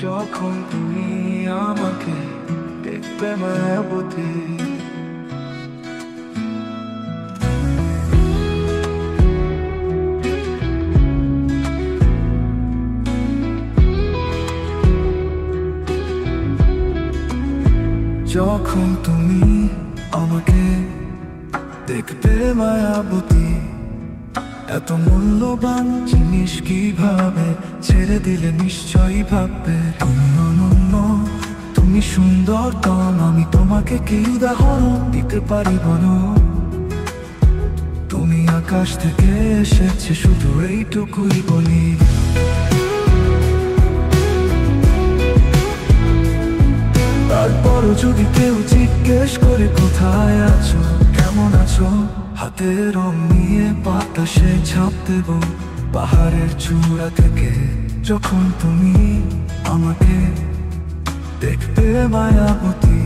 যখন তুমি আমাকে দেখবে মায়াবতী, যখন তুমি আমাকে দেখবে মায়াবতী, এত মূল্যবান জিনিস কিভাবে ছেড়ে দিলে নিশ্চয়ই ভাববে। তুমি অনন্য, তুমি সুন্দর, তখন আমি তোমাকে কি উদাহরণ দিতে পারি বলো? তুমি আকাশ থেকে এসেছে শুধু এইটুকুই বলি। তারপরও যদি কেউ জিজ্ঞেস করে কোথায় আছো, কেমন আছো, হাতের রং নিয়ে বাতাসে ছাপ দেব পাহাড়ের চূড়া থেকে। যখন তুমি আমাকে দেখবে মায়াবতী,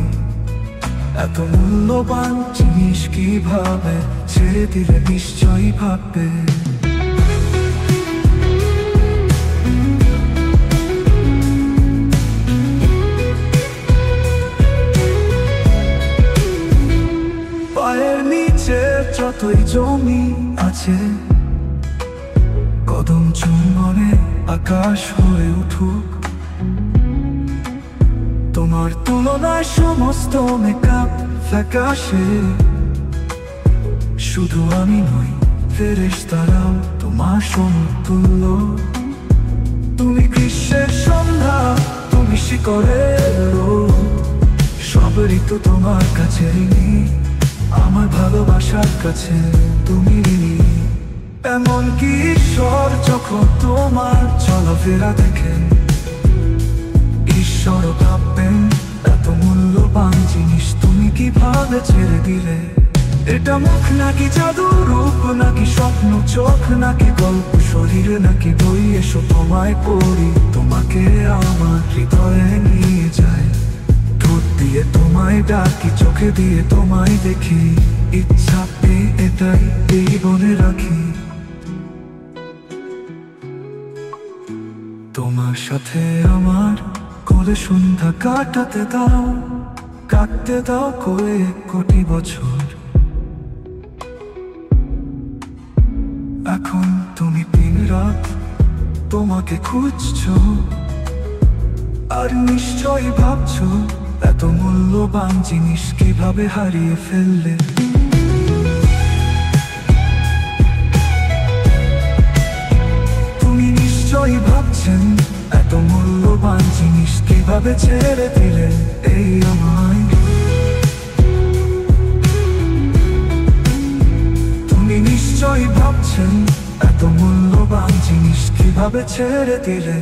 এত মূল্যবান জিনিস কিভাবে ছেড়ে দিলে নিশ্চয়ই ভাববে। পায়ের নিচে যতই জমি আছে, কদম চুম্বনে আকাশ হয়ে উঠুক, তোমার তুলনায় সমস্ত মেকআপ ফ্যাকাশে। শুধু আমি নই, ফেরেশতারাও তোমার সমতুল্য। তুমি গ্রীষ্মের সন্ধ্যা, তুমি শিকড়ের রোদ, সব ঋতু তোমার কাছে ঋণী, আমার ভালোবাসার কাছে তুমি ঋণী। এমনকি ঈশ্বর যখন তোমার চলাফেরা দেখেন, ঈশ্বর ভাববেন এত মূল্যবান জিনিস তুমি কিভাবে ছেড়ে দিলে। এটা মুখ নাকি জাদু, রূপ নাকি স্বপ্ন, চোখ নাকি গল্প, শরীর নাকি বই, এসো তোমায় পড়ি, তোমাকে আমার হৃদয়ে নিয়ে যায়। ঠোঁট দিয়ে তোমায় ডাকি, চোখে দিয়ে তোমায় দেখি, ইচ্ছা পেয়ে এটাই এই বনে রাখি। তোমার সাথে আমার কোলে সন্ধ্যা কাটাতে দাও, কাটতে দাও কয়েক কোটি বছর। এখন তুমি দিন রাত তোমাকে খুঁজছো, আর নিশ্চয়ই ভাবছো এত মূল্যবান জিনিস কিভাবে হারিয়ে ফেললে। তুমি নিশ্চয়ই ভাবছেন এত মূল্যবান জিনিস কিভাবে ছেড়ে দিলে এই আমায়। তুমি নিশ্চয়ই ভাবছেন এত মূল্যবান জিনিস কিভাবে ছেড়ে দিলে।